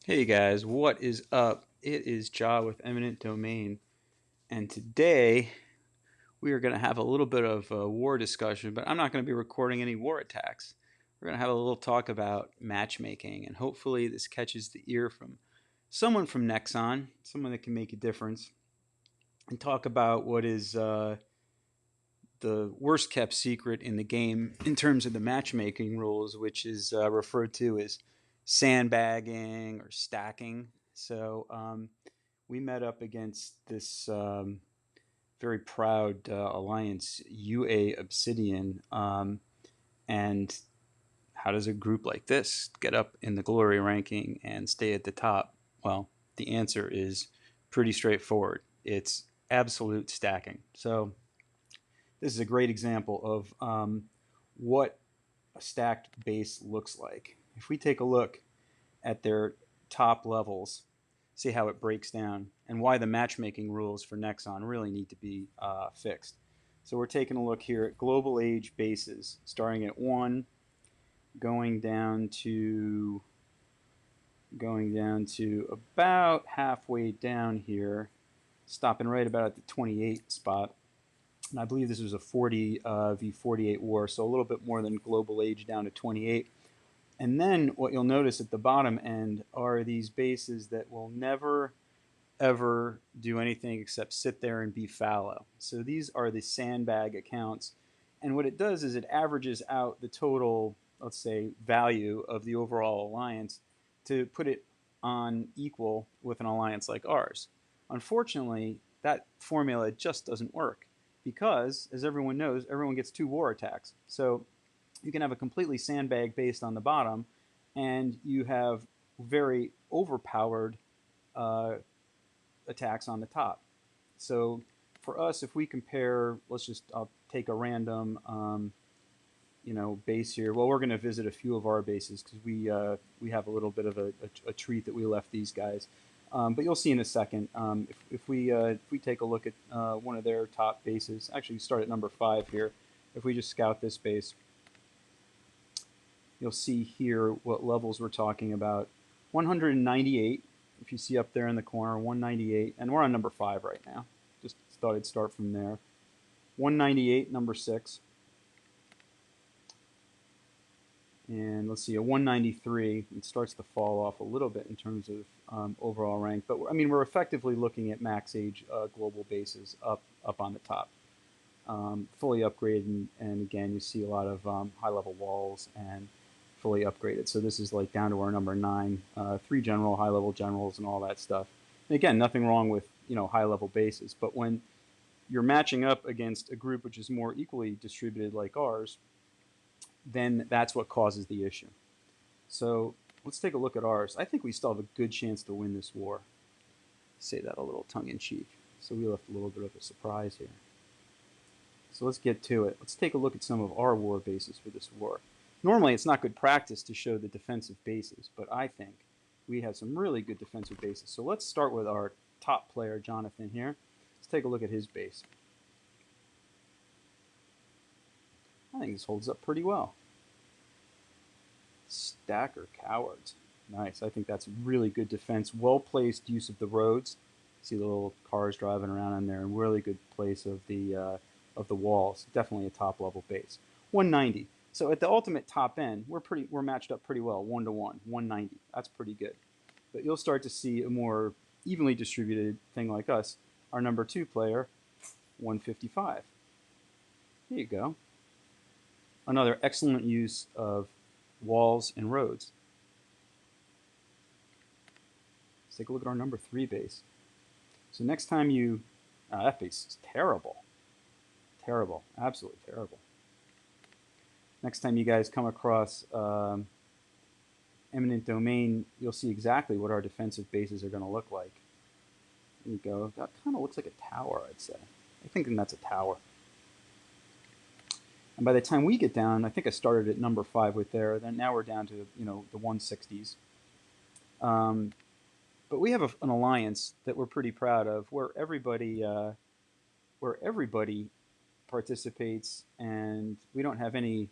Hey guys, what is up? It is Ja with Eminent Domain, and today we are going to have a little bit of a war discussion, but I'm not going to be recording any war attacks. We're going to have a little talk about matchmaking, and hopefully this catches the ear from someone from Nexon, someone that can make a difference, and talk about what is the worst kept secret in the game in terms of the matchmaking rules, which is referred to as sandbagging or stacking. So we met up against this very proud alliance, UA Obsidian. And how does a group like this get up in the glory ranking and stay at the top? Well, the answer is pretty straightforward. It's absolute stacking. So this is a great example of what a stacked base looks like. If we take a look at their top levels, see how it breaks down, and why the matchmaking rules for Nexon really need to be fixed. So we're taking a look here at global age bases, starting at 1, going down to about halfway down here, stopping right about at the 28 spot. And I believe this was a 40 v 48 war, so a little bit more than global age down to 28. And then what you'll notice at the bottom end are these bases that will never ever do anything except sit there and be fallow. So these are the sandbag accounts. And what it does is it averages out the total, let's say, value of the overall alliance to put it on equal with an alliance like ours. Unfortunately, that formula just doesn't work because, as everyone knows, everyone gets 2 war attacks. So you can have a completely sandbag based on the bottom, and you have very overpowered uh, attacks on the top. So for us, if we compare, I'll take a random, base here. Well, we're going to visit a few of our bases because we have a little bit of a treat that we left these guys. But you'll see in a second. If we take a look at one of their top bases, actually start at number 5 here. If we just scout this base, you'll see here what levels we're talking about. 198, if you see up there in the corner, 198, and we're on number 5 right now. Just thought I'd start from there. 198, number 6. And let's see, a 193, it starts to fall off a little bit in terms of overall rank. But I mean, we're effectively looking at max age global bases up on the top. Fully upgraded, and again, you see a lot of high level walls and fully upgraded. So this is like down to our number 9, 3 general, high level generals, and all that stuff. And again, nothing wrong with high level bases, but when you're matching up against a group which is more equally distributed like ours, then that's what causes the issue. So let's take a look at ours. I think we still have a good chance to win this war. Say that a little tongue in cheek. So we left a little bit of a surprise here. So let's get to it. Let's take a look at some of our war bases for this war. Normally, it's not good practice to show the defensive bases, but I think we have some really good defensive bases. So let's start with our top player, Jonathan, here. Let's take a look at his base. I think this holds up pretty well. Stacker Cowards. Nice. I think that's really good defense. Well-placed use of the roads. See the little cars driving around in there, and really good place of the walls. Definitely a top-level base. 190. So at the ultimate top end, we're matched up pretty well, 1-to-1, 190. That's pretty good. But you'll start to see a more evenly distributed thing like us. Our number 2 player, 155. There you go. Another excellent use of walls and roads. Let's take a look at our number 3 base. So next time that base is terrible. Terrible. Absolutely terrible. Next time you guys come across Eminent Domain, you'll see exactly what our defensive bases are going to look like. There you go. That kind of looks like a tower, I'd say. I think that's a tower. And by the time we get down, I think I started at number 5 with there. Then now we're down to the 160s. But we have an alliance that we're pretty proud of, where everybody participates, and we don't have any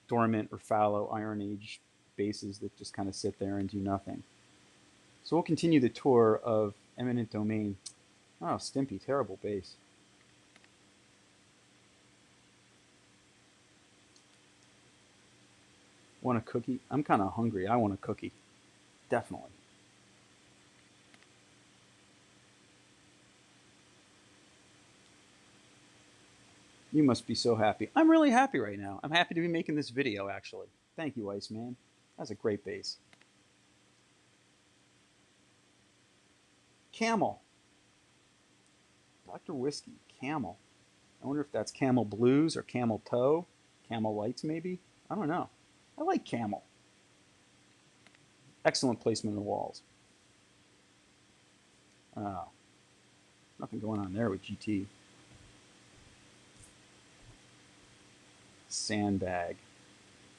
dormant or fallow Iron Age bases that just kind of sit there and do nothing. So we'll continue the tour of eminent domain. Oh, Stimpy, terrible base. Want a cookie? I'm kind of hungry. I want a cookie. Definitely. You must be so happy. I'm really happy right now. I'm happy to be making this video, actually. Thank you, Iceman. That's a great base. Camel. Dr. Whiskey. Camel. I wonder if that's Camel Blues or Camel Toe. Camel Lights, maybe? I don't know. I like Camel. Excellent placement of the walls. Nothing going on there with GT. Sandbag.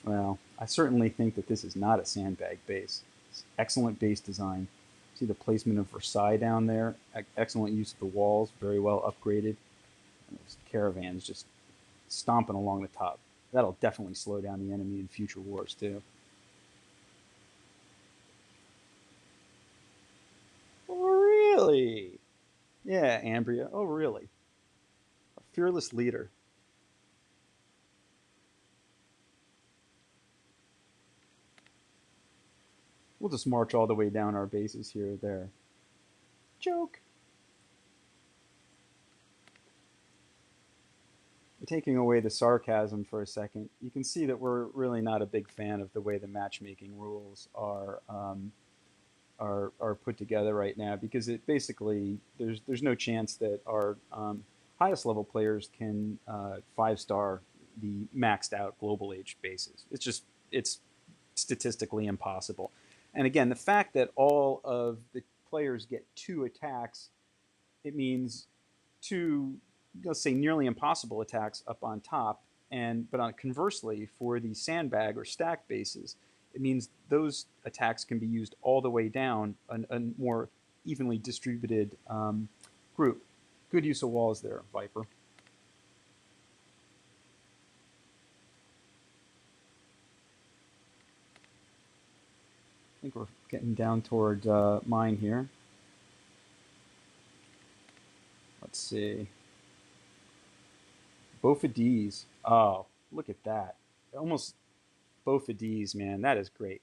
Well, I certainly think that this is not a sandbag base. It's excellent base design. See the placement of Versailles down there? Excellent use of the walls, very well upgraded. And those caravans just stomping along the top. That'll definitely slow down the enemy in future wars, too. Really? Yeah, Ambria. Oh, really? A fearless leader. We'll just march all the way down our bases here or there. Joke. Taking away the sarcasm for a second, you can see that we're really not a big fan of the way the matchmaking rules are put together right now, because it basically there's no chance that our highest level players can 5-star the maxed out global age bases. It's statistically impossible. And again, the fact that all of the players get 2 attacks, it means 2, let's say, nearly impossible attacks up on top. But conversely, for the sandbag or stack bases, it means those attacks can be used all the way down a more evenly distributed group. Good use of walls there, Viper. I think we're getting down toward mine here. Let's see. Bofadis. Oh, look at that. Almost Bofadis, man. That is great.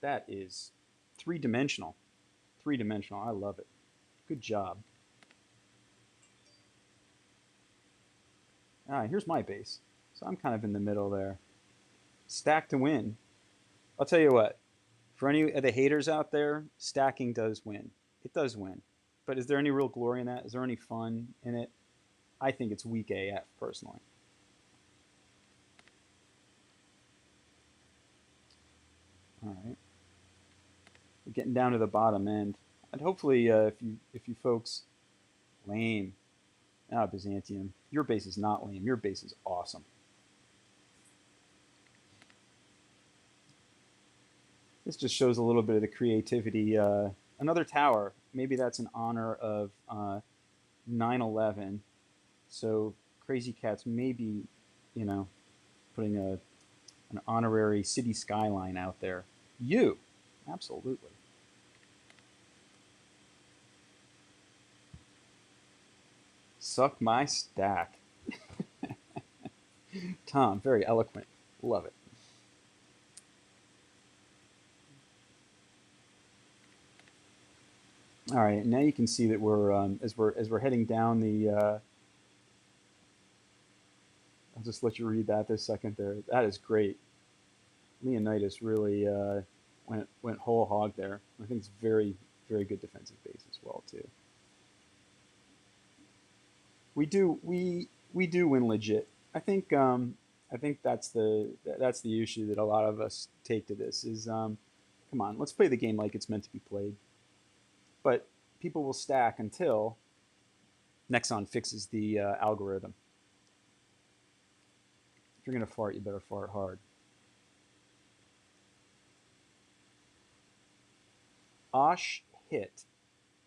That is 3-dimensional. 3-dimensional. I love it. Good job. Here's my base. So I'm kind of in the middle there. Stack to win. I'll tell you what. For any of the haters out there, stacking does win. It does win. But is there any real glory in that? Is there any fun in it? I think it's weak AF, personally. All right. We're getting down to the bottom end. And hopefully, if you folks, lame. Byzantium. Your base is not lame. Your base is awesome. This just shows a little bit of the creativity. Another tower. Maybe that's in honor of 9/11. So Crazy Cats may be, putting an honorary city skyline out there. Absolutely. Suck my stack. Tom, very eloquent. Love it. All right, now you can see that we're as we're heading down the. I'll just let you read that this second there. That is great. Leonidas really went whole hog there. I think it's very good defensive base as well too. We do win legit. I think that's the issue that a lot of us take to this is come on, let's play the game like it's meant to be played. But people will stack until Nexon fixes the algorithm. If you're gonna fart, you better fart hard. Osh hit,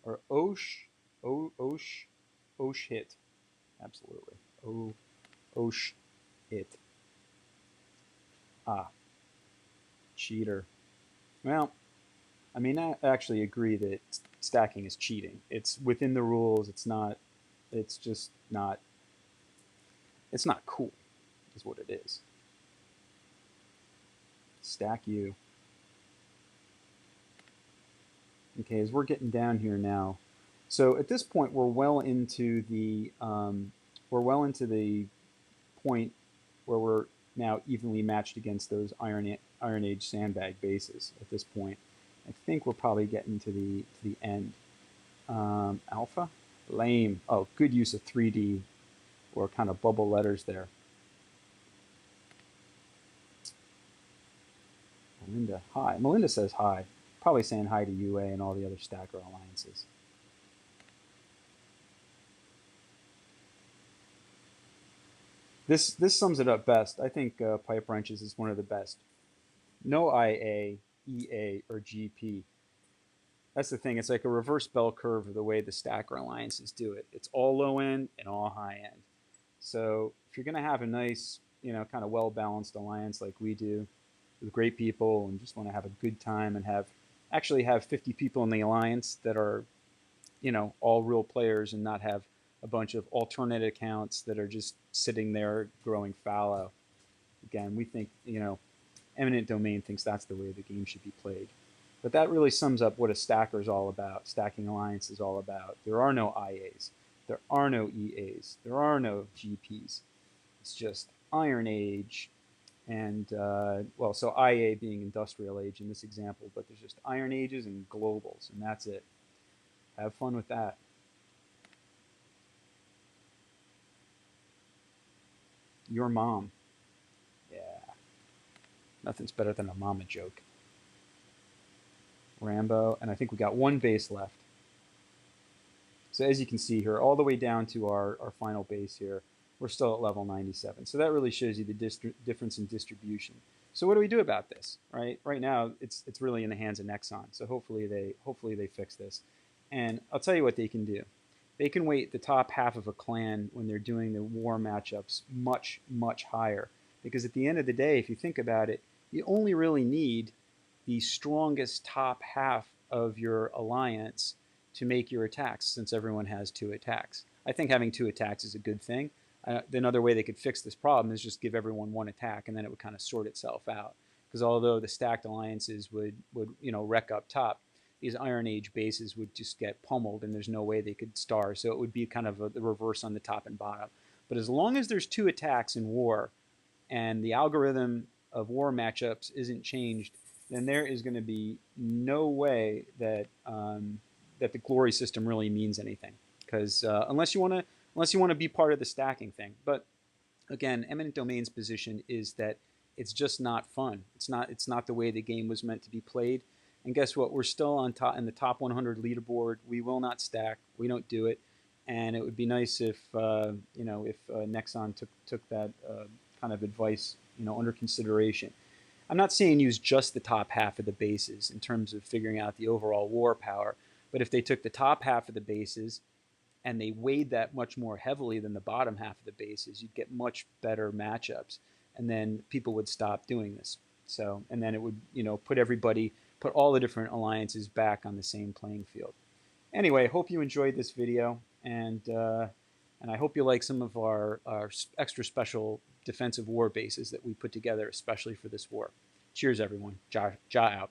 or Osh hit. Absolutely. Osh hit. Cheater. Well, I mean, I actually agree that stacking is cheating. It's within the rules. It's not. It's just not. It's not cool, is what it is. Stack you. Okay, as we're getting down here now, so at this point we're well into the point where we're now evenly matched against those Iron Age sandbag bases. At this point, I think we're probably getting to the end. Alpha, lame. Oh, good use of 3D or kind of bubble letters there. Melinda, hi. Melinda says hi. Probably saying hi to UA and all the other stacker alliances. This sums it up best. I think Pipe Wrenches is one of the best. No IA, EA, or GP. That's the thing. It's like a reverse bell curve of the way the stacker alliances do it. It's all low end and all high end. So if you're going to have a nice, kind of well balanced alliance like we do, with great people and just want to have a good time and actually have 50 people in the alliance that are, all real players and not have a bunch of alternate accounts that are just sitting there growing fallow. Again, we think, Eminent Domain thinks that's the way the game should be played. But that really sums up what a stacker is all about, stacking alliance is all about. There are no IAs. There are no EAs. There are no GPs. It's just Iron Age and, so IA being Industrial Age in this example, but there's just Iron Ages and Globals, and that's it. Have fun with that. Your mom. Yeah. Nothing's better than a mama joke. Rambo, and I think we got one base left. So as you can see here, all the way down to our final base here, we're still at level 97. So that really shows you the difference in distribution. So what do we do about this, right? Right now, it's really in the hands of Nexon. So hopefully they fix this. And I'll tell you what they can do. They can weight the top half of a clan when they're doing the war matchups much, much higher. Because at the end of the day, if you think about it, you only really need the strongest top half of your alliance to make your attacks, since everyone has 2 attacks. I think having 2 attacks is a good thing. Another way they could fix this problem is just give everyone 1 attack, and then it would kind of sort itself out. Because although the stacked alliances would wreck up top, these Iron Age bases would just get pummeled, and there's no way they could star. So it would be kind of the reverse on the top and bottom. But as long as there's 2 attacks in war, and the algorithm of war matchups isn't changed, then there is going to be no way that that the glory system really means anything. Because unless you want to be part of the stacking thing. But again, Eminent Domain's position is that it's just not fun. It's not the way the game was meant to be played. And guess what? We're still on top in the top 100 leaderboard. We will not stack. We don't do it. And it would be nice if Nexon took that kind of advice under consideration. I'm not saying use just the top half of the bases in terms of figuring out the overall war power, but if they took the top half of the bases and they weighed that much more heavily than the bottom half of the bases, you'd get much better matchups, and then people would stop doing this. So, and then it would put all the different alliances back on the same playing field. Anyway, hope you enjoyed this video, and I hope you like some of our extra special defensive war bases that we put together especially for this war. Cheers, everyone. Ja out.